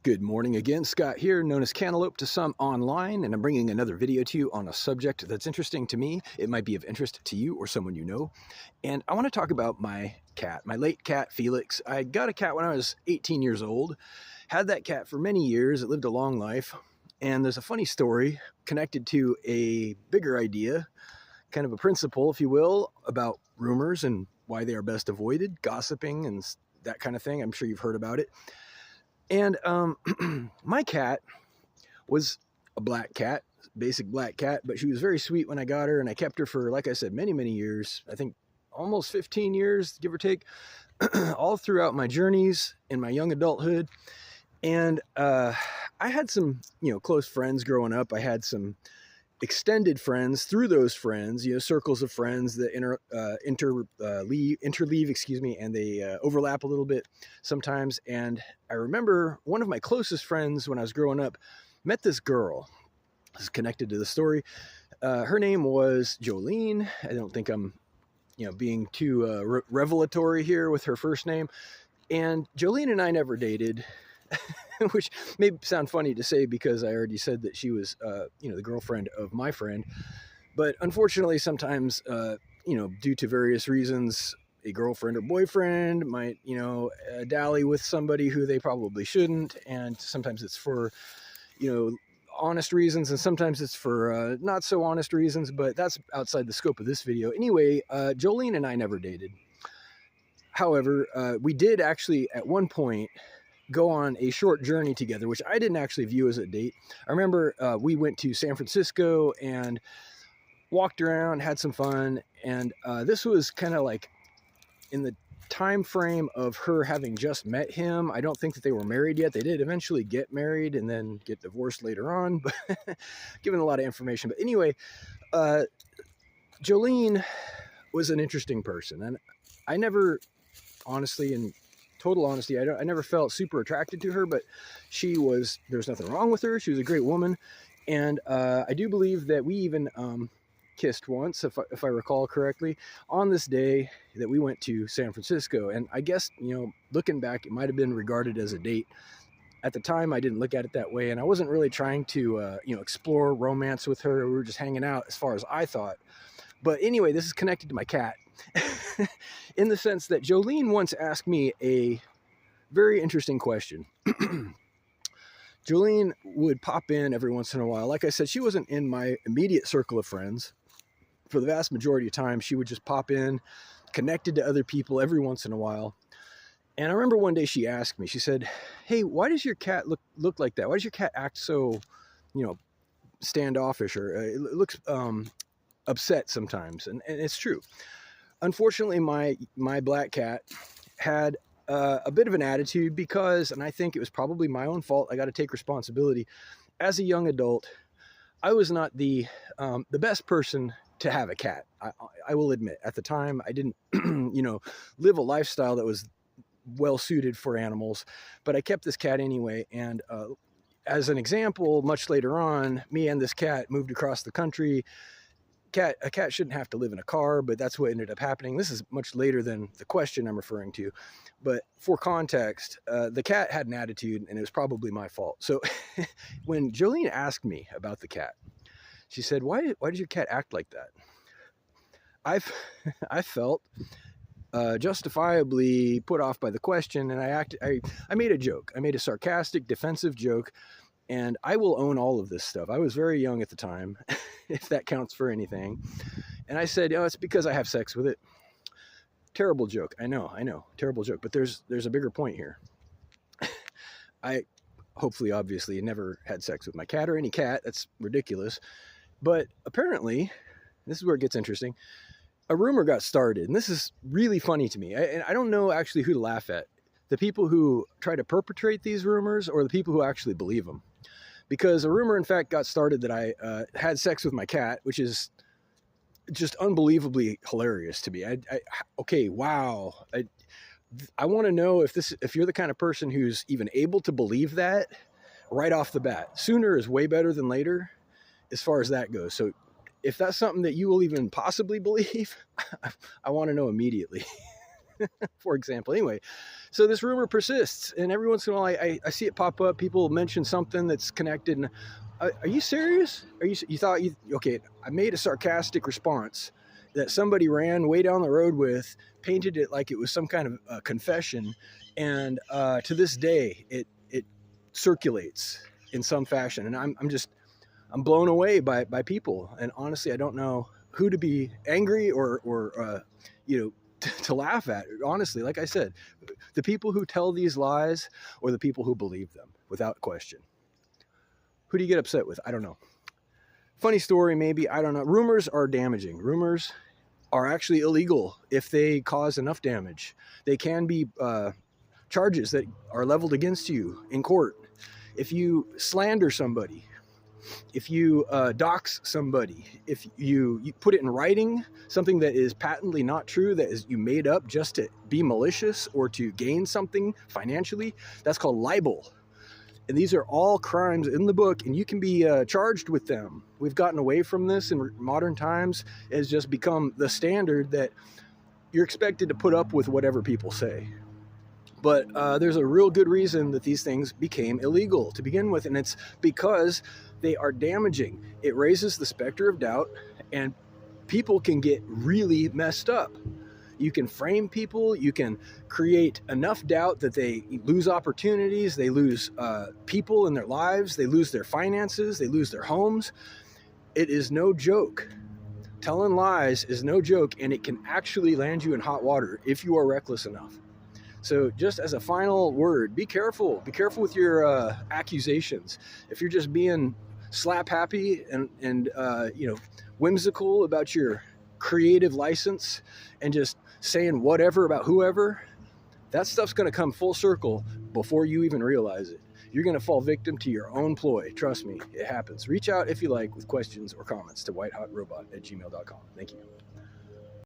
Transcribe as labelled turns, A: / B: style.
A: Good morning again, Scott here, known as Cantaloupe to some online, and I'm bringing another video to you on a subject that's interesting to me. It might be of interest to you or someone you know. And I want to talk about my cat, my late cat, Felix. I got a cat when I was 18 years old, had that cat for many years. It lived a long life. And there's a funny story connected to a bigger idea, kind of a principle, if you will, about rumors and why they are best avoided, gossiping and that kind of thing. I'm sure you've heard about it. And my cat was a black cat, basic black cat, but she was very sweet when I got her, and I kept her for, like I said, many, many years. I think almost 15 years, give or take, all throughout my journeys in my young adulthood. And I had some, close friends growing up. I had some extended friends through those friends, circles of friends that interleave, and they overlap a little bit sometimes. And I remember one of my closest friends when I was growing up met this girl. This is connected to the story. Her name was Jolene. I don't think I'm, being too revelatory here with her first name. And Jolene and I never dated. Which may sound funny to say because I already said that she was, the girlfriend of my friend. But unfortunately, sometimes, due to various reasons, a girlfriend or boyfriend might, dally with somebody who they probably shouldn't. And sometimes it's for, honest reasons, and sometimes it's for not so honest reasons. But that's outside the scope of this video. Anyway, Jolene and I never dated. However, we did actually at one point go on a short journey together, which I didn't actually view as a date. I remember we went to San Francisco and walked around, had some fun, and this was kind of like in the time frame of her having just met him. I don't think that they were married yet. They did eventually get married and then get divorced later on, but given a lot of information. But anyway, Jolene was an interesting person, and I never, honestly, in total honesty, I never felt super attracted to her, but there's nothing wrong with her. She was a great woman. And I do believe that we even kissed once, if I recall correctly, on this day that we went to San Francisco. And I guess, looking back, it might have been regarded as a date. At the time, I didn't look at it that way. And I wasn't really trying to, explore romance with her. We were just hanging out as far as I thought. But anyway, this is connected to my cat. In the sense that Jolene once asked me a very interesting question. Jolene would pop in every once in a while. Like I said, she wasn't in my immediate circle of friends. For the vast majority of time, she would just pop in, connected to other people every once in a while. And I remember one day she asked me, she said, "Hey, why does your cat look like that? Why does your cat act so, standoffish, or it looks upset sometimes?" And it's true. Unfortunately, my black cat had a bit of an attitude because, and I think it was probably my own fault, I got to take responsibility. As a young adult, I was not the best person to have a cat. I will admit, at the time, I didn't, live a lifestyle that was well suited for animals, but I kept this cat anyway. And as an example, much later on, me and this cat moved across the country. A cat shouldn't have to live in a car, but that's what ended up happening. This is much later than the question I'm referring to. But for context, the cat had an attitude, and it was probably my fault. So when Jolene asked me about the cat, she said, why does your cat act like that? I felt justifiably put off by the question, and I made a joke. I made a sarcastic, defensive joke. And I will own all of this stuff. I was very young at the time, if that counts for anything. And I said, it's because I have sex with it. Terrible joke. I know. Terrible joke. But there's a bigger point here. I hopefully, obviously, never had sex with my cat or any cat. That's ridiculous. But apparently, this is where it gets interesting. A rumor got started. And this is really funny to me. And I don't know actually who to laugh at. The people who try to perpetrate these rumors or the people who actually believe them. Because a rumor, in fact, got started that I had sex with my cat, which is just unbelievably hilarious to me. Okay, wow. I want to know if you're the kind of person who's even able to believe that right off the bat. Sooner is way better than later as far as that goes. So if that's something that you will even possibly believe, I want to know immediately. for example. Anyway, so this rumor persists, and every once in a while I see it pop up. People mention something that's connected, and are you serious? You thought okay? I made a sarcastic response that somebody ran way down the road with, painted it like it was some kind of confession, and to this day it circulates in some fashion, and I'm blown away by people, and honestly I don't know who to be angry or to laugh at. Honestly, like I said, the people who tell these lies or the people who believe them, without question. Who do you get upset with? I don't know. Funny story, maybe, I don't know. Rumors are damaging. Rumors are actually illegal if they cause enough damage. They can be charges that are leveled against you in court. If you slander somebody, if you dox somebody, if you put it in writing, something that is patently not true, that is you made up just to be malicious or to gain something financially, that's called libel. And these are all crimes in the book, and you can be charged with them. We've gotten away from this in modern times. It has just become the standard that you're expected to put up with whatever people say. But there's a real good reason that these things became illegal to begin with, and it's because they are damaging. It raises the specter of doubt, and people can get really messed up. You can frame people, you can create enough doubt that they lose opportunities, they lose people in their lives, they lose their finances, they lose their homes. It is no joke. Telling lies is no joke, and it can actually land you in hot water if you are reckless enough. So just as a final word, be careful. Be careful with your accusations. If you're just being slap happy and whimsical about your creative license and just saying whatever about whoever, that stuff's going to come full circle before you even realize it. You're going to fall victim to your own ploy. Trust me, it happens. Reach out if you like with questions or comments to whitehotrobot@gmail.com. Thank you.